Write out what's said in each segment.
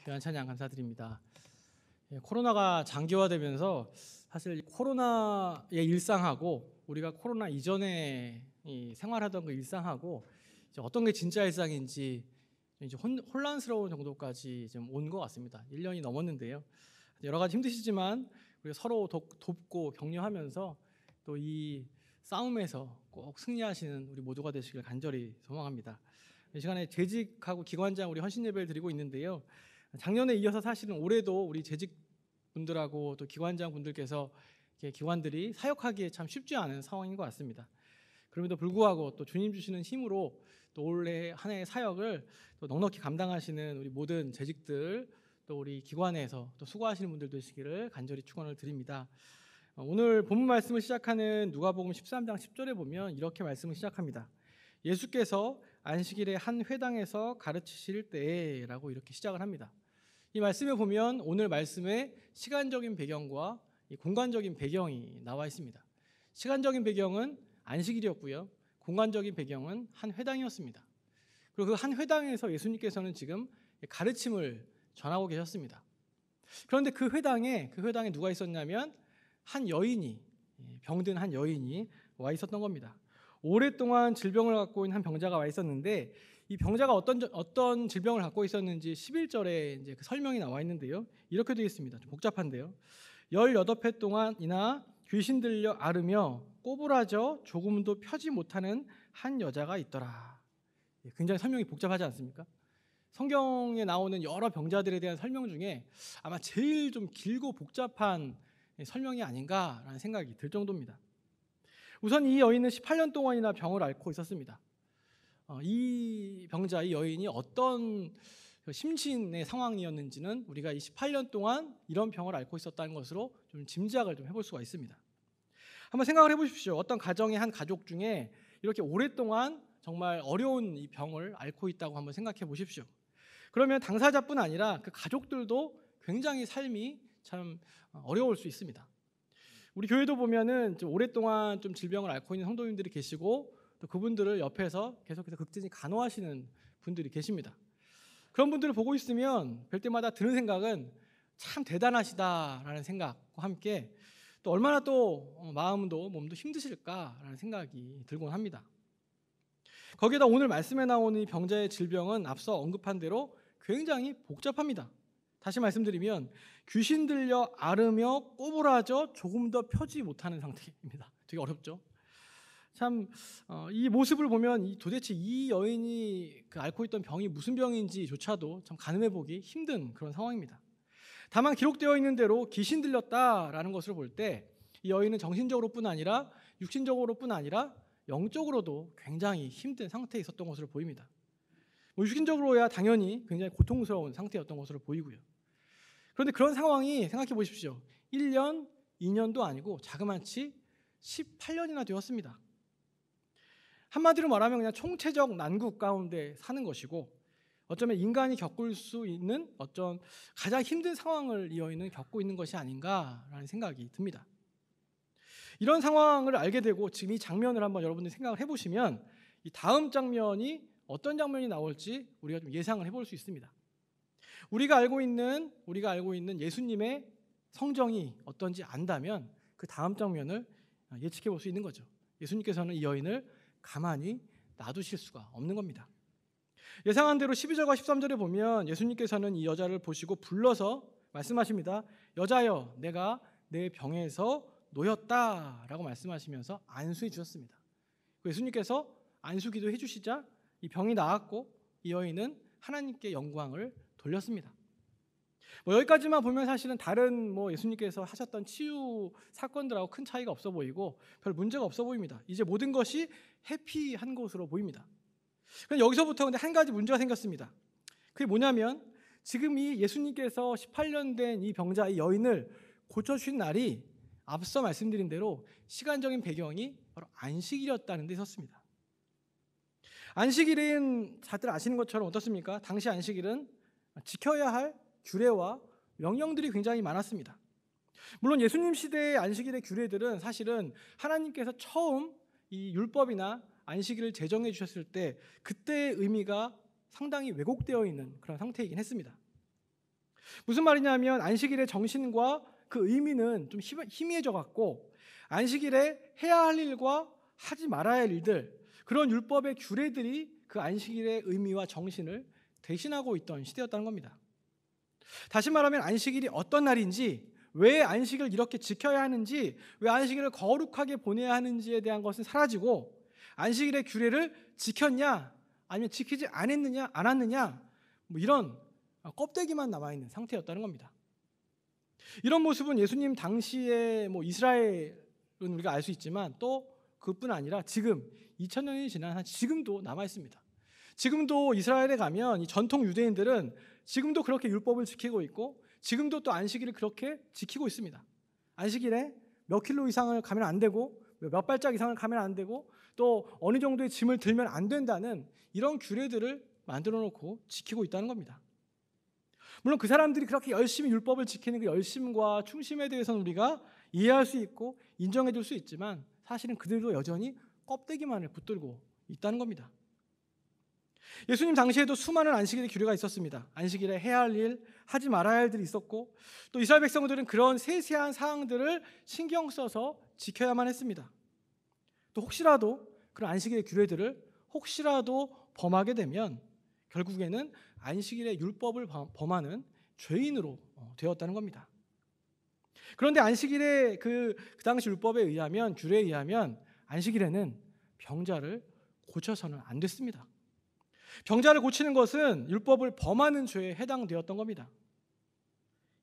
귀한 찬양 감사드립니다. 코로나가 장기화되면서 사실 코로나의 일상하고 우리가 코로나 이전에 생활하던 그 일상하고 이제 어떤 게 진짜 일상인지 이제 혼란스러운 정도까지 좀 온 것 같습니다. 1년이 넘었는데요. 여러 가지 힘드시지만 우리 서로 돕고 격려하면서 또 이 싸움에서 꼭 승리하시는 우리 모두가 되시길 간절히 소망합니다. 이 시간에 재직하고 기관장 우리 헌신 예배를 드리고 있는데요. 작년에 이어서 사실은 올해도 우리 재직분들하고 또 기관장 분들께서 기관들이 사역하기에 참 쉽지 않은 상황인 것 같습니다. 그럼에도 불구하고 또 주님 주시는 힘으로 또 올해 한 해의 사역을 또 넉넉히 감당하시는 우리 모든 재직들 또 우리 기관에서 또 수고하시는 분들 되시기를 간절히 축원을 드립니다. 오늘 본문 말씀을 시작하는 누가복음 13장 10절에 보면 이렇게 말씀을 시작합니다. 예수께서 안식일에 한 회당에서 가르치실 때라고 이렇게 시작을 합니다. 이 말씀에 보면 오늘 말씀의 시간적인 배경과 공간적인 배경이 나와 있습니다. 시간적인 배경은 안식일이었고요. 공간적인 배경은 한 회당이었습니다. 그리고 그 한 회당에서 예수님께서는 지금 가르침을 전하고 계셨습니다. 그런데 그 회당에 누가 있었냐면 한 여인이, 병든 한 여인이 와 있었던 겁니다. 오랫동안 질병을 갖고 있는 한 병자가 와 있었는데 이 병자가 어떤 질병을 갖고 있었는지 11절에 이제 그 설명이 나와 있는데요. 이렇게 되어 있습니다. 좀 복잡한데요. 18회 동안이나 귀신 들려 앓으며 꼬부라져 조금도 펴지 못하는 한 여자가 있더라. 굉장히 설명이 복잡하지 않습니까? 성경에 나오는 여러 병자들에 대한 설명 중에 아마 제일 좀 길고 복잡한 설명이 아닌가라는 생각이 들 정도입니다. 우선 이 여인은 18년 동안이나 병을 앓고 있었습니다. 이 병자, 이 여인이 어떤 심신의 상황이었는지는 우리가 이 18년 동안 이런 병을 앓고 있었다는 것으로 좀 짐작을 좀 해볼 수가 있습니다. 한번 생각을 해보십시오. 어떤 가정의 한 가족 중에 이렇게 오랫동안 정말 어려운 이 병을 앓고 있다고 한번 생각해 보십시오. 그러면 당사자뿐 아니라 그 가족들도 굉장히 삶이 참 어려울 수 있습니다. 우리 교회도 보면은 좀 오랫동안 좀 질병을 앓고 있는 성도님들이 계시고 또 그분들을 옆에서 계속해서 극진히 간호하시는 분들이 계십니다. 그런 분들을 보고 있으면 뵐 때마다 드는 생각은 참 대단하시다라는 생각과 함께 또 얼마나 또 마음도 몸도 힘드실까라는 생각이 들곤 합니다. 거기에다 오늘 말씀에 나오는 이 병자의 질병은 앞서 언급한 대로 굉장히 복잡합니다. 다시 말씀드리면 귀신 들려 앓으며 꼬부라져 조금 더 펴지 못하는 상태입니다. 되게 어렵죠. 참 이 모습을 보면 도대체 이 여인이 앓고 있던 병이 무슨 병인지조차도 참 가늠해 보기 힘든 그런 상황입니다. 다만 기록되어 있는 대로 귀신 들렸다라는 것을 볼 때 이 여인은 정신적으로뿐 아니라 육신적으로뿐 아니라 영적으로도 굉장히 힘든 상태에 있었던 것으로 보입니다. 육신적으로야 당연히 굉장히 고통스러운 상태였던 것으로 보이고요. 그런데 그런 상황이 생각해 보십시오. 1년, 2년도 아니고 자그마치 18년이나 되었습니다. 한마디로 말하면 그냥 총체적 난국 가운데 사는 것이고 어쩌면 인간이 겪을 수 있는 어떤 가장 힘든 상황을 이 여인은 겪고 있는 것이 아닌가라는 생각이 듭니다. 이런 상황을 알게 되고 지금 이 장면을 한번 여러분들이 생각을 해보시면 이 다음 장면이 어떤 장면이 나올지 우리가 좀 예상을 해볼 수 있습니다. 우리가 알고 있는 예수님의 성정이 어떤지 안다면 그 다음 장면을 예측해 볼 수 있는 거죠. 예수님께서는 이 여인을 가만히 놔두실 수가 없는 겁니다. 예상한 대로 12절과 13절에 보면 예수님께서는 이 여자를 보시고 불러서 말씀하십니다. 여자여, 내가 내 병에서 놓였다라고 말씀하시면서 안수해 주셨습니다. 예수님께서 안수기도 해주시자 이 병이 나았고 이 여인은 하나님께 영광을 돌렸습니다. 여기까지만 보면 사실은 다른 예수님께서 하셨던 치유 사건들하고 큰 차이가 없어 보이고 별 문제가 없어 보입니다. 이제 모든 것이 해피한 것으로 보입니다. 그런데 여기서부터 근데 한 가지 문제가 생겼습니다. 그게 뭐냐면 지금 이 예수님께서 18년 된 이 병자 이 여인을 고쳐주신 날이 앞서 말씀드린 대로 시간적인 배경이 바로 안식일이었다는 데 있었습니다. 안식일은 다들 아시는 것처럼 어떻습니까? 당시 안식일은 지켜야 할 규례와 명령들이 굉장히 많았습니다. 물론 예수님 시대의 안식일의 규례들은 사실은 하나님께서 처음 이 율법이나 안식일을 제정해 주셨을 때 그때의 의미가 상당히 왜곡되어 있는 그런 상태이긴 했습니다. 무슨 말이냐면 안식일의 정신과 그 의미는 좀 희미해져 갖고 안식일에 해야 할 일과 하지 말아야 할 일들, 그런 율법의 규례들이 그 안식일의 의미와 정신을 대신하고 있던 시대였다는 겁니다. 다시 말하면 안식일이 어떤 날인지, 왜 안식을 이렇게 지켜야 하는지, 왜 안식일을 거룩하게 보내야 하는지에 대한 것은 사라지고 안식일의 규례를 지켰냐 아니면 지키지 않았느냐 뭐 이런 껍데기만 남아있는 상태였다는 겁니다. 이런 모습은 예수님 당시의 이스라엘은 우리가 알 수 있지만 또 그뿐 아니라 지금 2000년이 지난 지금도 남아 있습니다. 지금도 이스라엘에 가면 이 전통 유대인들은 지금도 그렇게 율법을 지키고 있고 지금도 또 안식일을 그렇게 지키고 있습니다. 안식일에 몇 킬로 이상을 가면 안 되고 몇 발짝 이상을 가면 안 되고 또 어느 정도의 짐을 들면 안 된다는 이런 규례들을 만들어 놓고 지키고 있다는 겁니다. 물론 그 사람들이 그렇게 열심히 율법을 지키는 그 열심과 충심에 대해서는 우리가 이해할 수 있고 인정해 줄 수 있지만 사실은 그들도 여전히 껍데기만을 붙들고 있다는 겁니다. 예수님 당시에도 수많은 안식일의 규례가 있었습니다. 안식일에 해야 할 일, 하지 말아야 할 일들이 있었고 또 이스라엘 백성들은 그런 세세한 사항들을 신경 써서 지켜야만 했습니다. 또 혹시라도 그런 안식일의 규례들을 혹시라도 범하게 되면 결국에는 안식일의 율법을 범하는 죄인으로 되었다는 겁니다. 그런데 안식일의 그 당시 율법에 의하면, 규례에 의하면 안식일에는 병자를 고쳐서는 안 됐습니다. 병자를 고치는 것은 율법을 범하는 죄에 해당되었던 겁니다.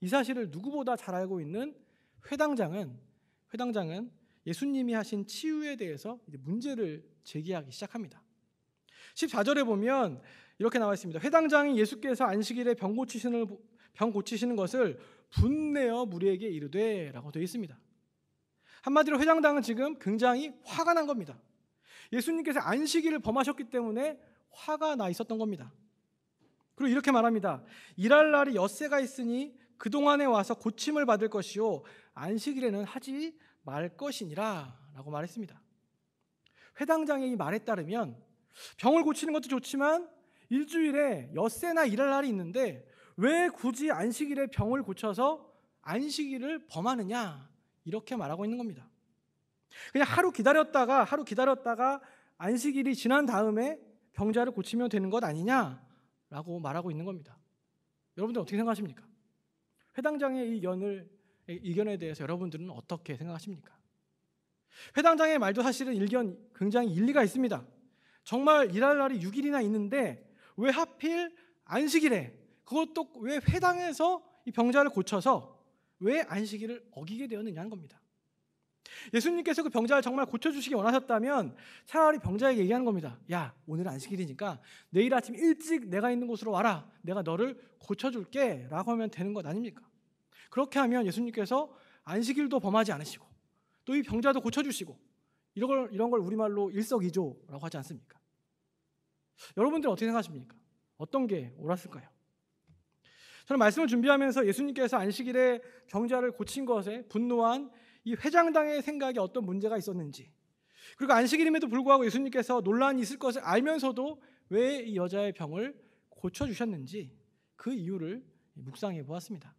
이 사실을 누구보다 잘 알고 있는 회당장은 예수님이 하신 치유에 대해서 이제 문제를 제기하기 시작합니다. 14절에 보면 이렇게 나와 있습니다. 회당장이 예수께서 안식일에 병 고치시는 것을 분내어 무리에게 이르되 라고 되어 있습니다. 한마디로 회당장은 지금 굉장히 화가 난 겁니다. 예수님께서 안식일을 범하셨기 때문에 화가 나 있었던 겁니다. 그리고 이렇게 말합니다. 일할 날이 엿새가 있으니 그동안에 와서 고침을 받을 것이요 안식일에는 하지 말 것이니라 라고 말했습니다. 회당장의 이 말에 따르면 병을 고치는 것도 좋지만 일주일에 엿새나 일할 날이 있는데 왜 굳이 안식일에 병을 고쳐서 안식일을 범하느냐 이렇게 말하고 있는 겁니다. 그냥 하루 기다렸다가 안식일이 지난 다음에 병자를 고치면 되는 것 아니냐라고 말하고 있는 겁니다. 여러분들 어떻게 생각하십니까? 회당장의 이 의견에 대해서 여러분들은 어떻게 생각하십니까? 회당장의 말도 사실은 굉장히 일리가 있습니다. 정말 일할 날이 6일이나 있는데 왜 하필 안식일에, 그것도 왜 회당에서 이 병자를 고쳐서 왜 안식일을 어기게 되었느냐는 겁니다. 예수님께서 그 병자를 정말 고쳐주시기 원하셨다면 차라리 병자에게 얘기하는 겁니다. 야, 오늘 안식일이니까 내일 아침 일찍 내가 있는 곳으로 와라. 내가 너를 고쳐줄게 라고 하면 되는 것 아닙니까? 그렇게 하면 예수님께서 안식일도 범하지 않으시고 또 이 병자도 고쳐주시고 이런 걸 우리말로 일석이조라고 하지 않습니까? 여러분들 어떻게 생각하십니까? 어떤 게 옳았을까요? 저는 말씀을 준비하면서 예수님께서 안식일에 병자를 고친 것에 분노한 이 회장당의 생각에 어떤 문제가 있었는지, 그리고 안식일임에도 불구하고 예수님께서 논란이 있을 것을 알면서도 왜 이 여자의 병을 고쳐주셨는지 그 이유를 묵상해 보았습니다.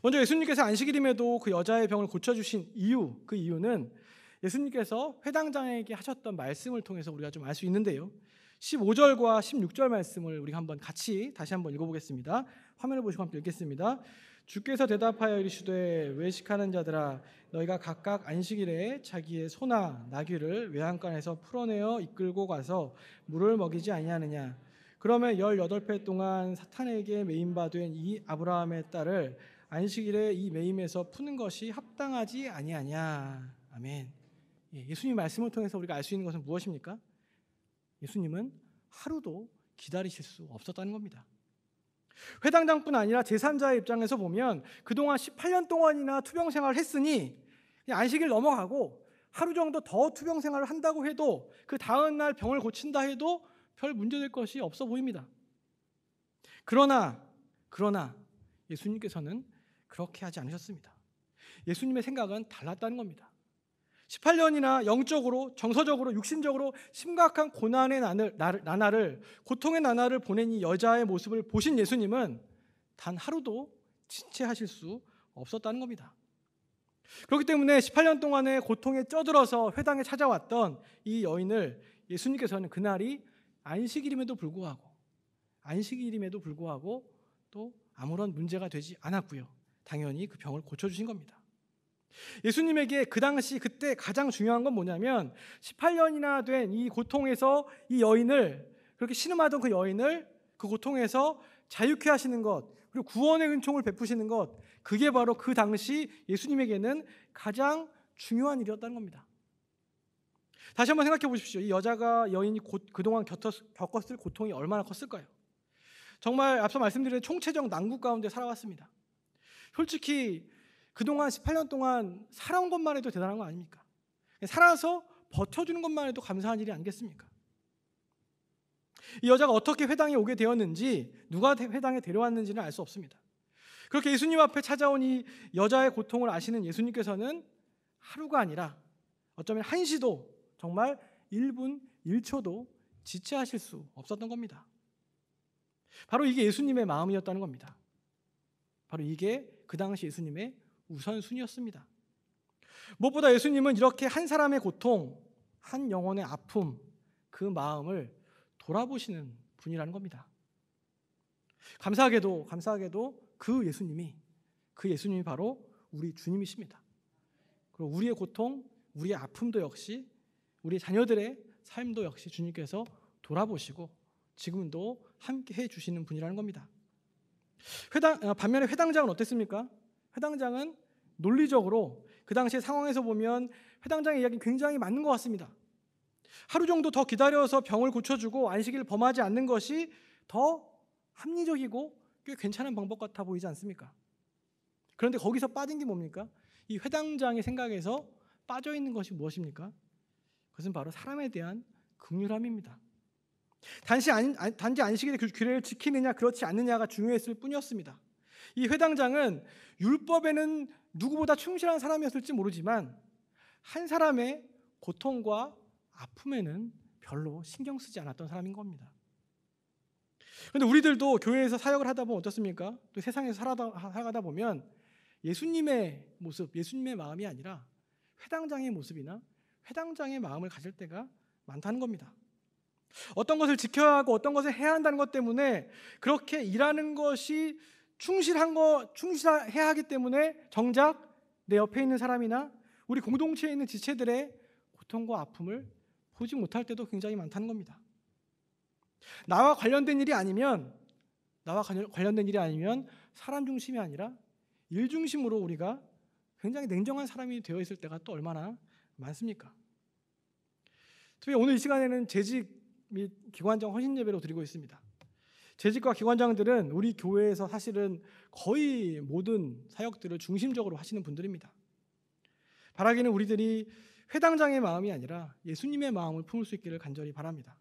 먼저 예수님께서 안식일임에도 그 여자의 병을 고쳐주신 이유, 그 이유는 예수님께서 회당장에게 하셨던 말씀을 통해서 우리가 좀 알 수 있는데요. 15절과 16절 말씀을 우리가 다시 한번 읽어보겠습니다. 화면을 보시고 함께 읽겠습니다. 주께서 대답하여 이르시되 외식하는 자들아 너희가 각각 안식일에 자기의 소나 나귀를 외양간에서 풀어내어 이끌고 가서 물을 먹이지 아니하느냐. 그러면 18배 동안 사탄에게 매임바 된 이 아브라함의 딸을 안식일에 이 매임에서 푸는 것이 합당하지 아니하냐. 아멘. 예수님 말씀을 통해서 우리가 알 수 있는 것은 무엇입니까? 예수님은 하루도 기다리실 수 없었다는 겁니다. 회당장뿐 아니라 제3자의 입장에서 보면 그동안 18년 동안이나 투병 생활을 했으니 그냥 안식일 넘어가고 하루 정도 더 투병 생활을 한다고 해도 그 다음 날 병을 고친다 해도 별 문제될 것이 없어 보입니다. 그러나 예수님께서는 그렇게 하지 않으셨습니다. 예수님의 생각은 달랐다는 겁니다. 18년이나 영적으로, 정서적으로, 육신적으로 심각한 고통의 나날을 보낸 이 여자의 모습을 보신 예수님은 단 하루도 지체하실 수 없었다는 겁니다. 그렇기 때문에 18년 동안의 고통에 쪄들어서 회당에 찾아왔던 이 여인을 예수님께서는 그날이 안식일임에도 불구하고 또 아무런 문제가 되지 않았고요. 당연히 그 병을 고쳐주신 겁니다. 예수님에게 그 당시 그때 가장 중요한 건 뭐냐면 18년이나 된 이 고통에서 이 여인을, 그렇게 신음하던 그 여인을 그 고통에서 자유케 하시는 것, 그리고 구원의 은총을 베푸시는 것, 그게 바로 그 당시 예수님에게는 가장 중요한 일이었다는 겁니다. 다시 한번 생각해 보십시오. 이 여인이 그동안 겪었을 고통이 얼마나 컸을까요? 정말 앞서 말씀드린 총체적 난국 가운데 살아왔습니다. 솔직히 그동안 18년 동안 살아온 것만 해도 대단한 거 아닙니까? 살아서 버텨주는 것만 해도 감사한 일이 아니겠습니까? 이 여자가 어떻게 회당에 오게 되었는지, 누가 회당에 데려왔는지는 알 수 없습니다. 그렇게 예수님 앞에 찾아온 이 여자의 고통을 아시는 예수님께서는 하루가 아니라 어쩌면 한시도, 정말 1분 1초도 지체하실 수 없었던 겁니다. 바로 이게 예수님의 마음이었다는 겁니다. 바로 이게 그 당시 예수님의 우선순위였습니다. 무엇보다 예수님은 이렇게 한 사람의 고통, 한 영혼의 아픔, 그 마음을 돌아보시는 분이라는 겁니다. 감사하게도 그 예수님이 바로 우리 주님이십니다. 그리고 우리의 고통, 우리의 아픔도 역시, 우리 자녀들의 삶도 역시 주님께서 돌아보시고 지금도 함께 해주시는 분이라는 겁니다. 반면에 회당장은 어땠습니까? 회당장은 논리적으로 그 당시의 상황에서 보면 회당장의 이야기는 굉장히 맞는 것 같습니다. 하루 정도 더 기다려서 병을 고쳐주고 안식일을 범하지 않는 것이 더 합리적이고 꽤 괜찮은 방법 같아 보이지 않습니까? 그런데 거기서 빠진 게 뭡니까? 이 회당장의 생각에서 빠져있는 것이 무엇입니까? 그것은 바로 사람에 대한 긍휼함입니다. 단지 안식일의 규례를 지키느냐 그렇지 않느냐가 중요했을 뿐이었습니다. 이 회당장은 율법에는 누구보다 충실한 사람이었을지 모르지만 한 사람의 고통과 아픔에는 별로 신경 쓰지 않았던 사람인 겁니다. 그런데 우리들도 교회에서 사역을 하다 보면 어떻습니까? 또 세상에서 살아가다 보면 예수님의 모습, 예수님의 마음이 아니라 회당장의 모습이나 회당장의 마음을 가질 때가 많다는 겁니다. 어떤 것을 지켜야 하고 어떤 것을 해야 한다는 것 때문에 그렇게 일하는 것이 충실해야 하기 때문에 정작 내 옆에 있는 사람이나 우리 공동체에 있는 지체들의 고통과 아픔을 보지 못할 때도 굉장히 많다는 겁니다. 나와 관련된 일이 아니면 사람 중심이 아니라 일 중심으로 우리가 굉장히 냉정한 사람이 되어 있을 때가 또 얼마나 많습니까? 특히 오늘 이 시간에는 재직 및 기관장 헌신 예배로 드리고 있습니다. 재직과 기관장들은 우리 교회에서 사실은 거의 모든 사역들을 중심적으로 하시는 분들입니다. 바라기는 우리들이 회당장의 마음이 아니라 예수님의 마음을 품을 수 있기를 간절히 바랍니다.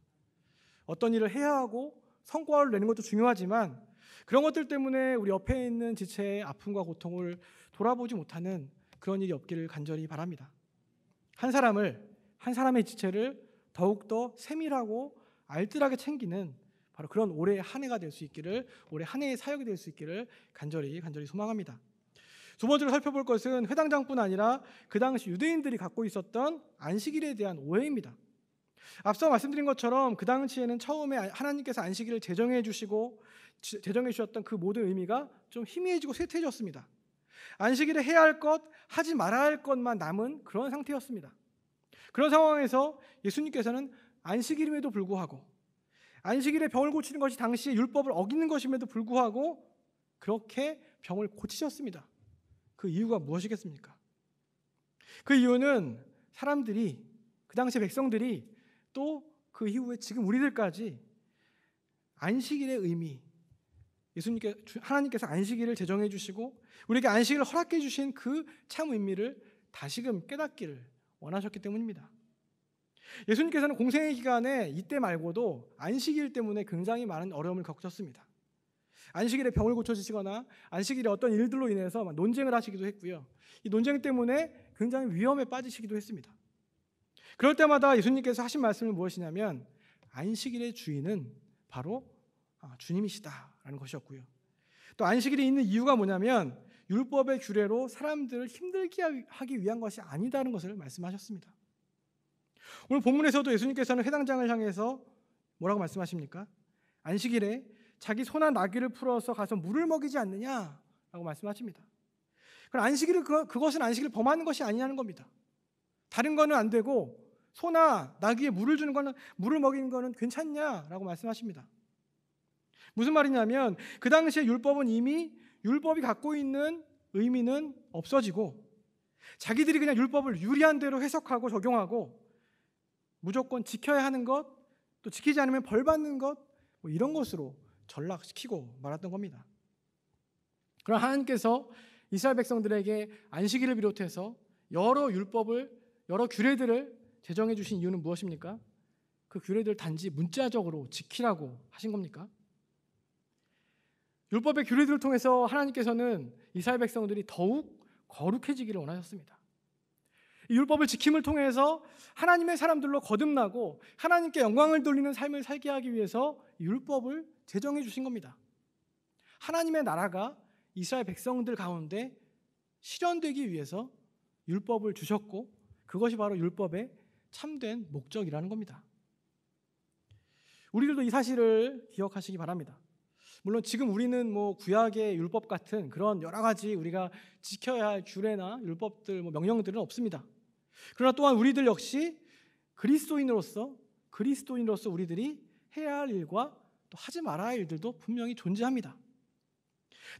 어떤 일을 해야 하고 성과를 내는 것도 중요하지만 그런 것들 때문에 우리 옆에 있는 지체의 아픔과 고통을 돌아보지 못하는 그런 일이 없기를 간절히 바랍니다. 한 사람의 지체를 더욱더 세밀하고 알뜰하게 챙기는 바로 그런 올해 한 해가 될 수 있기를, 올해 한 해의 사역이 될 수 있기를 간절히 소망합니다. 두 번째로 살펴볼 것은 회당장뿐 아니라 그 당시 유대인들이 갖고 있었던 안식일에 대한 오해입니다. 앞서 말씀드린 것처럼 그 당시에는 처음에 하나님께서 안식일을 제정해 주셨던 그 모든 의미가 좀 희미해지고 쇠퇴해졌습니다. 안식일에 해야 할 것, 하지 말아야 할 것만 남은 그런 상태였습니다. 그런 상황에서 예수님께서는 안식일임에도 불구하고, 안식일에 병을 고치는 것이 당시의 율법을 어기는 것임에도 불구하고 그렇게 병을 고치셨습니다. 그 이유가 무엇이겠습니까? 그 이유는 사람들이, 그 당시 백성들이 또 그 이후에 지금 우리들까지 안식일의 의미, 하나님께서 안식일을 제정해 주시고 우리에게 안식일을 허락해 주신 그 참 의미를 다시금 깨닫기를 원하셨기 때문입니다. 예수님께서는 공생의 기간에 이때 말고도 안식일 때문에 굉장히 많은 어려움을 겪으셨습니다. 안식일에 병을 고쳐주시거나 안식일에 어떤 일들로 인해서 논쟁을 하시기도 했고요. 이 논쟁 때문에 굉장히 위험에 빠지시기도 했습니다. 그럴 때마다 예수님께서 하신 말씀은 무엇이냐면 안식일의 주인은 바로 주님이시다라는 것이었고요. 또 안식일이 있는 이유가 뭐냐면 율법의 규례로 사람들을 힘들게 하기 위한 것이 아니다는 것을 말씀하셨습니다. 오늘 본문에서도 예수님께서는 회당장을 향해서 뭐라고 말씀하십니까? 안식일에 자기 소나 나귀를 풀어서 가서 물을 먹이지 않느냐라고 말씀하십니다. 그럼 그것은 안식일을 범하는 것이 아니냐는 겁니다. 다른 거는 안 되고 소나 나귀에 물을 주는 거는, 물을 먹이는 거는 괜찮냐라고 말씀하십니다. 무슨 말이냐면 그 당시에 율법은 이미 율법이 갖고 있는 의미는 없어지고 자기들이 그냥 율법을 유리한 대로 해석하고 적용하고 무조건 지켜야 하는 것, 또 지키지 않으면 벌 받는 것, 뭐 이런 것으로 전락시키고 말았던 겁니다. 그럼 하나님께서 이스라엘 백성들에게 안식일을 비롯해서 여러 율법을, 여러 규례들을 제정해 주신 이유는 무엇입니까? 그 규례들 단지 문자적으로 지키라고 하신 겁니까? 율법의 규례들을 통해서 하나님께서는 이스라엘 백성들이 더욱 거룩해지기를 원하셨습니다. 이 율법을 지킴을 통해서 하나님의 사람들로 거듭나고 하나님께 영광을 돌리는 삶을 살게 하기 위해서 율법을 제정해 주신 겁니다. 하나님의 나라가 이스라엘 백성들 가운데 실현되기 위해서 율법을 주셨고 그것이 바로 율법의 참된 목적이라는 겁니다. 우리들도 이 사실을 기억하시기 바랍니다. 물론 지금 우리는 구약의 율법 같은 그런 여러 가지 우리가 지켜야 할 규례나 율법들, 명령들은 없습니다. 그러나 또한 우리들 역시 그리스도인으로서 우리들이 해야 할 일과 또 하지 말아야 할 일들도 분명히 존재합니다.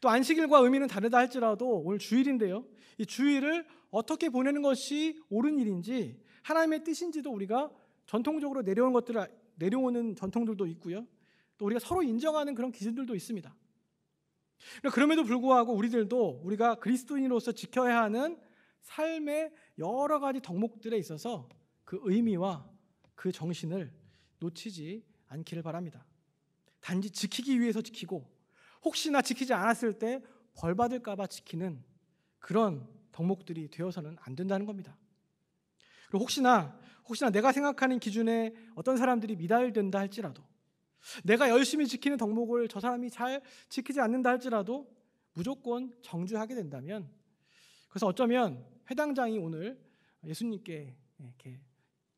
또 안식일과 의미는 다르다 할지라도 오늘 주일인데요. 이 주일을 어떻게 보내는 것이 옳은 일인지 하나님의 뜻인지도 우리가 전통적으로 내려오는 전통들도 있고요. 또 우리가 서로 인정하는 그런 기준들도 있습니다. 그럼에도 불구하고 우리가 그리스도인으로서 지켜야 하는 삶의 여러 가지 덕목들에 있어서 그 의미와 그 정신을 놓치지 않기를 바랍니다. 단지 지키기 위해서 지키고 혹시나 지키지 않았을 때 벌 받을까 봐 지키는 그런 덕목들이 되어서는 안 된다는 겁니다. 그리고 혹시나 내가 생각하는 기준에 어떤 사람들이 미달된다 할지라도 내가 열심히 지키는 덕목을 저 사람이 잘 지키지 않는다 할지라도 무조건 정죄하게 된다면 그래서 어쩌면 회당장이 오늘 예수님께 이렇게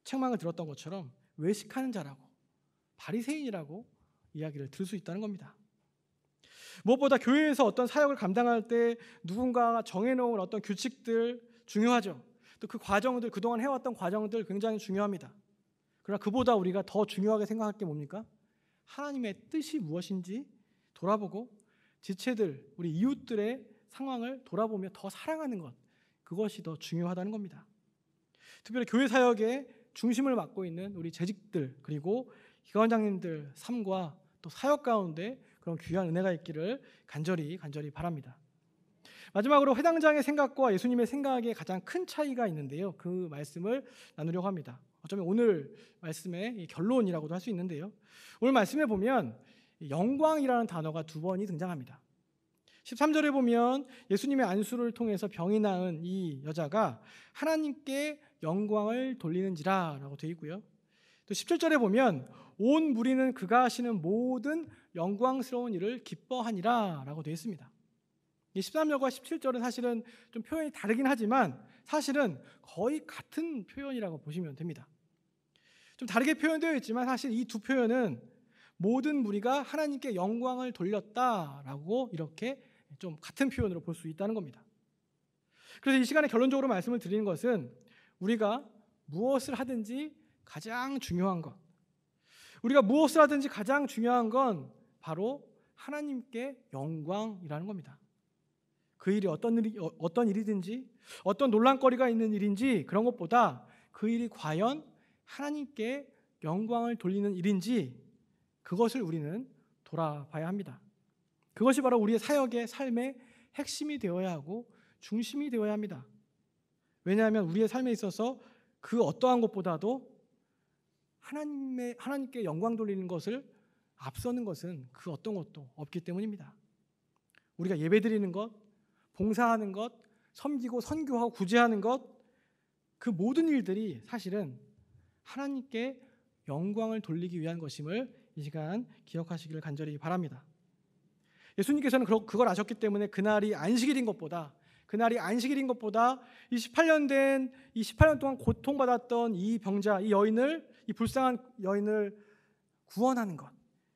책망을 들었던 것처럼 외식하는 자라고 바리새인이라고 이야기를 들을 수 있다는 겁니다. 무엇보다 교회에서 어떤 사역을 감당할 때 누군가가 정해놓은 어떤 규칙들 중요하죠. 또 그 과정들, 그동안 해왔던 과정들 굉장히 중요합니다. 그러나 그보다 우리가 더 중요하게 생각할 게 뭡니까? 하나님의 뜻이 무엇인지 돌아보고 지체들, 우리 이웃들의 상황을 돌아보며 더 사랑하는 것, 그것이 더 중요하다는 겁니다. 특별히 교회 사역의 중심을 맡고 있는 우리 재직들 그리고 기관장님들 삶과 또 사역 가운데 그런 귀한 은혜가 있기를 간절히 바랍니다. 마지막으로 회당장의 생각과 예수님의 생각에 가장 큰 차이가 있는데요. 그 말씀을 나누려고 합니다. 어쩌면 오늘 말씀의 결론이라고도 할 수 있는데요. 오늘 말씀에 보면 영광이라는 단어가 2번이 등장합니다. 13절에 보면 예수님의 안수를 통해서 병이 나은 이 여자가 하나님께 영광을 돌리는지라 라고 되어 있고요. 또 17절에 보면 온 무리는 그가 하시는 모든 영광스러운 일을 기뻐하니라 라고 되어 있습니다. 이 13절과 17절은 사실은 좀 표현이 다르긴 하지만 사실은 거의 같은 표현이라고 보시면 됩니다. 좀 다르게 표현되어 있지만 사실 이 두 표현은 모든 무리가 하나님께 영광을 돌렸다라고 이렇게 좀 같은 표현으로 볼 수 있다는 겁니다. 그래서 이 시간에 결론적으로 말씀을 드리는 것은 우리가 무엇을 하든지 가장 중요한 것, 우리가 무엇을 하든지 가장 중요한 건 바로 하나님께 영광이라는 겁니다. 그 일이 어떤 일이든지 어떤 논란거리가 있는 일인지 그런 것보다 그 일이 과연 하나님께 영광을 돌리는 일인지 그것을 우리는 돌아봐야 합니다. 그것이 바로 우리의 사역의 삶의 핵심이 되어야 하고 중심이 되어야 합니다. 왜냐하면 우리의 삶에 있어서 그 어떠한 것보다도 하나님께 영광 돌리는 것을 앞서는 것은 그 어떤 것도 없기 때문입니다. 우리가 예배드리는 것, 봉사하는 것, 섬기고 선교하고 구제하는 것, 그 모든 일들이 사실은 하나님께 영광을 돌리기 위한 것임을 이 시간 기억하시기를 간절히 바랍니다. 예수님께서는 그걸 아셨기 때문에 그날이 안식일인 것보다 이 18년 동안 고통받았던 이 병자, 이 불쌍한 여인을 구원하는 것,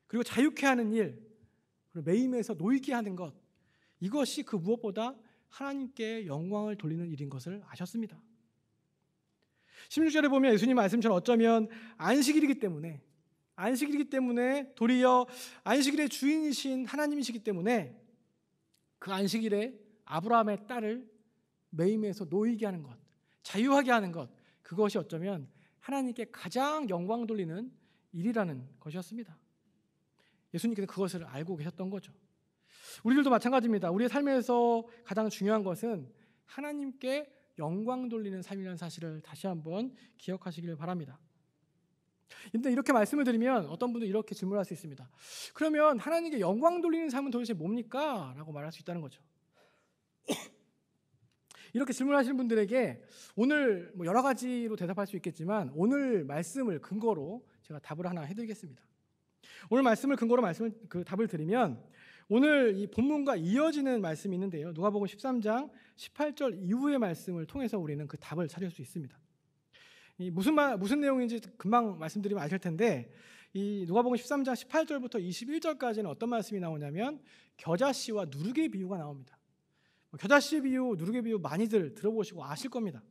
그리고 자유케 하는 일, 그리고 매임에서 놓이게 하는 것, 이것이 그 무엇보다 하나님께 영광을 돌리는 일인 것을 아셨습니다. 16절에 보면 예수님 말씀처럼 어쩌면 안식일이기 때문에 도리어 안식일의 주인이신 하나님이시기 때문에 그 안식일에 아브라함의 딸을 매임에서 놓이게 하는 것, 자유하게 하는 것, 그것이 어쩌면 하나님께 가장 영광 돌리는 일이라는 것이었습니다. 예수님께서 그것을 알고 계셨던 거죠. 우리들도 마찬가지입니다. 우리의 삶에서 가장 중요한 것은 하나님께 영광 돌리는 삶이라는 사실을 다시 한번 기억하시길 바랍니다. 근데 이렇게 말씀을 드리면 어떤 분들은 이렇게 질문할 수 있습니다. 그러면 하나님께 영광 돌리는 삶은 도대체 뭡니까? 라고 말할 수 있다는 거죠. 이렇게 질문하시는 분들에게 오늘 여러 가지로 대답할 수 있겠지만 오늘 말씀을 근거로 제가 답을 하나 해드리겠습니다. 오늘 말씀을 근거로 답을 드리면 오늘 이 본문과 이어지는 말씀이 있는데요. 누가복음 13장 18절 이후의 말씀을 통해서 우리는 그 답을 찾을 수 있습니다. 무슨 내용인지 금방 말씀드리면 아실 텐데 이 누가복음 13장 18절부터 21절까지는 어떤 말씀이 나오냐면 겨자씨와 누룩의 비유가 나옵니다. 겨자씨 비유, 누룩의 비유 많이들 들어보시고 아실 겁니다.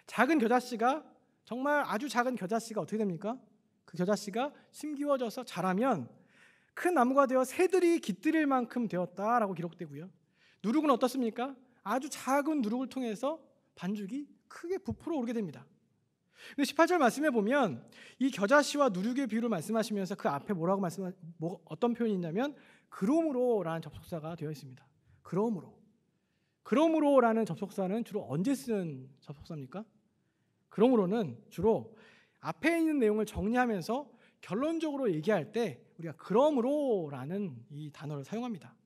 작은 겨자씨가, 정말 아주 작은 겨자씨가 어떻게 됩니까? 그 겨자씨가 심기워져서 자라면 큰 나무가 되어 새들이 깃들일 만큼 되었다라고 기록되고요. 누룩은 어떻습니까? 아주 작은 누룩을 통해서 반죽이 크게 부풀어 오르게 됩니다. 근데 18절 말씀에 보면 이 겨자씨와 누룩의 비유를 말씀하시면서 그 앞에 어떤 표현이 있냐면 그러므로라는 접속사가 되어 있습니다. 그러므로라는 접속사는 주로 언제 쓰는 접속사입니까? 그러므로는 주로 앞에 있는 내용을 정리하면서 결론적으로 얘기할 때 우리가 그러므로라는 이 단어를 사용합니다.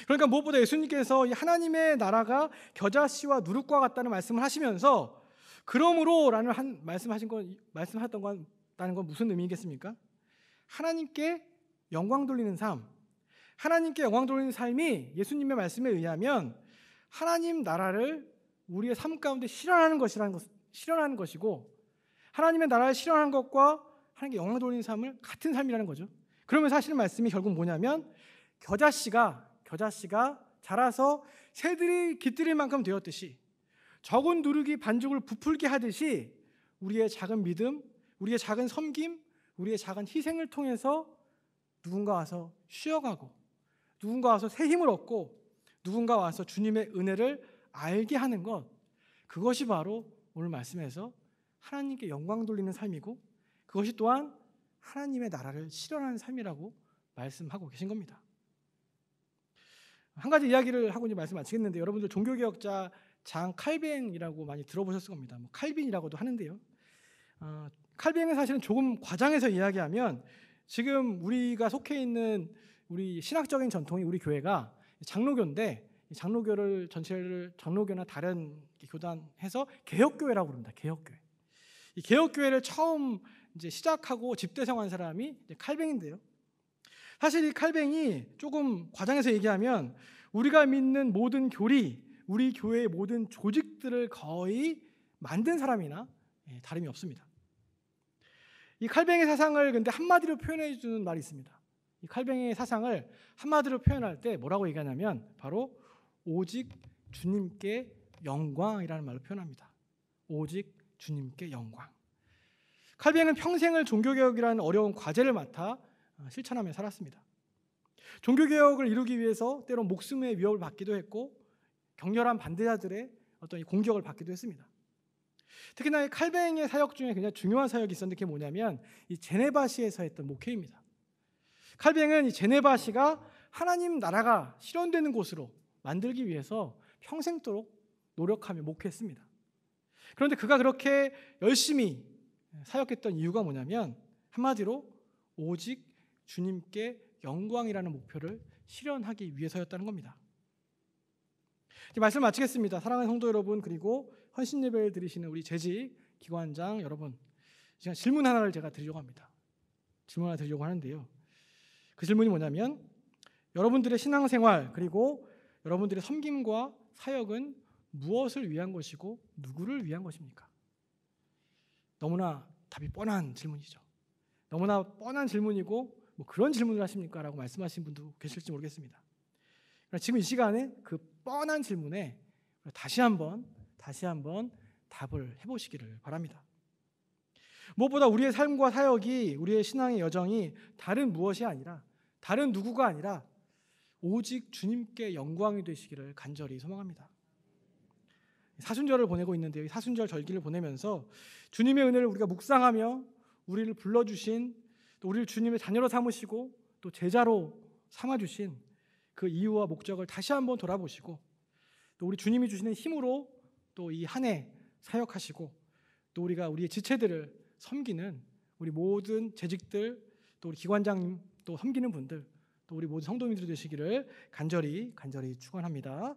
그러니까 무엇보다 예수님께서 이 하나님의 나라가 겨자씨와 누룩과 같다는 말씀을 하시면서 그러므로라는 말씀하셨던 건 무슨 의미겠습니까? 하나님께 영광 돌리는 삶, 하나님께 영광 돌리는 삶이 예수님의 말씀에 의하면 하나님 나라를 우리의 삶 가운데 실현하는 것이고 하나님의 나라를 실현하는 것과 하나님께 영광 돌리는 삶을 같은 삶이라는 거죠. 그러면서 하시는 말씀이 결국 뭐냐면 겨자씨가 자라서 새들이 깃들일 만큼 되었듯이 적은 누룩이 반죽을 부풀게 하듯이 우리의 작은 믿음, 우리의 작은 섬김, 우리의 작은 희생을 통해서 누군가 와서 쉬어가고 누군가 와서 새 힘을 얻고 누군가 와서 주님의 은혜를 알게 하는 것, 그것이 바로 오늘 말씀에서 하나님께 영광 돌리는 삶이고 그것이 또한 하나님의 나라를 실현하는 삶이라고 말씀하고 계신 겁니다. 한 가지 이야기를 하고 이제 말씀 마치겠는데 여러분들 종교개혁자 장 칼뱅이라고 많이 들어보셨을 겁니다. 칼빈이라고도 하는데요. 칼뱅은 사실은 조금 과장해서 이야기하면 지금 우리가 속해 있는 우리 신학적인 전통이 우리 교회가 장로교인데 장로교를 전체를 장로교나 다른 교단해서 개혁교회라고 부릅니다. 개혁교회. 이 개혁교회를 처음 이제 시작하고 집대성한 사람이 이제 칼뱅인데요. 사실 이 칼뱅이 조금 과장해서 얘기하면 우리가 믿는 모든 교리, 우리 교회의 모든 조직들을 거의 만든 사람이나 다름이 없습니다. 이 칼뱅의 사상을 근데 한마디로 표현해 주는 말이 있습니다. 이 칼뱅의 사상을 한마디로 표현할 때 뭐라고 얘기하냐면 바로 오직 주님께 영광이라는 말로 표현합니다. 오직 주님께 영광. 칼뱅은 평생을 종교개혁이라는 어려운 과제를 맡아 실천하며 살았습니다. 종교개혁을 이루기 위해서 때론 목숨의 위협을 받기도 했고 격렬한 반대자들의 어떤 공격을 받기도 했습니다. 특히나 칼뱅의 사역 중에 굉장히 중요한 사역이 있었는데 그게 뭐냐면 이 제네바시에서 했던 목회입니다. 칼뱅은 이 제네바시가 하나님 나라가 실현되는 곳으로 만들기 위해서 평생도록 노력하며 목회했습니다. 그런데 그가 그렇게 열심히 사역했던 이유가 뭐냐면 한마디로 오직 주님께 영광이라는 목표를 실현하기 위해서였다는 겁니다. 이제 말씀 마치겠습니다. 사랑하는 성도 여러분, 그리고 헌신 예배를 드리시는 우리 재직 기관장 여러분, 제가 질문 하나를 제가 드리려고 합니다. 질문 하나 드리려고 하는데요. 그 질문이 뭐냐면 여러분들의 신앙생활 그리고 여러분들의 섬김과 사역은 무엇을 위한 것이고 누구를 위한 것입니까? 너무나 답이 뻔한 질문이죠. 너무나 뻔한 질문이고 뭐 그런 질문을 하십니까? 라고 말씀하신 분도 계실지 모르겠습니다. 그러나 지금 이 시간에 그 뻔한 질문에 다시 한번 답을 해보시기를 바랍니다. 무엇보다 우리의 삶과 사역이, 우리의 신앙의 여정이 다른 무엇이 아니라, 다른 누구가 아니라 오직 주님께 영광이 되시기를 간절히 소망합니다. 사순절을 보내고 있는데요, 사순절 절기를 보내면서 주님의 은혜를 우리가 묵상하며 우리를 불러주신, 또 우리를 주님의 자녀로 삼으시고 또 제자로 삼아주신 그 이유와 목적을 다시 한번 돌아보시고, 또 우리 주님이 주시는 힘으로 또 이 한 해 사역하시고, 또 우리가 우리의 지체들을 섬기는 우리 모든 재직들, 또 우리 기관장님, 또 섬기는 분들, 또 우리 모든 성도님들 되시기를 간절히 축원합니다.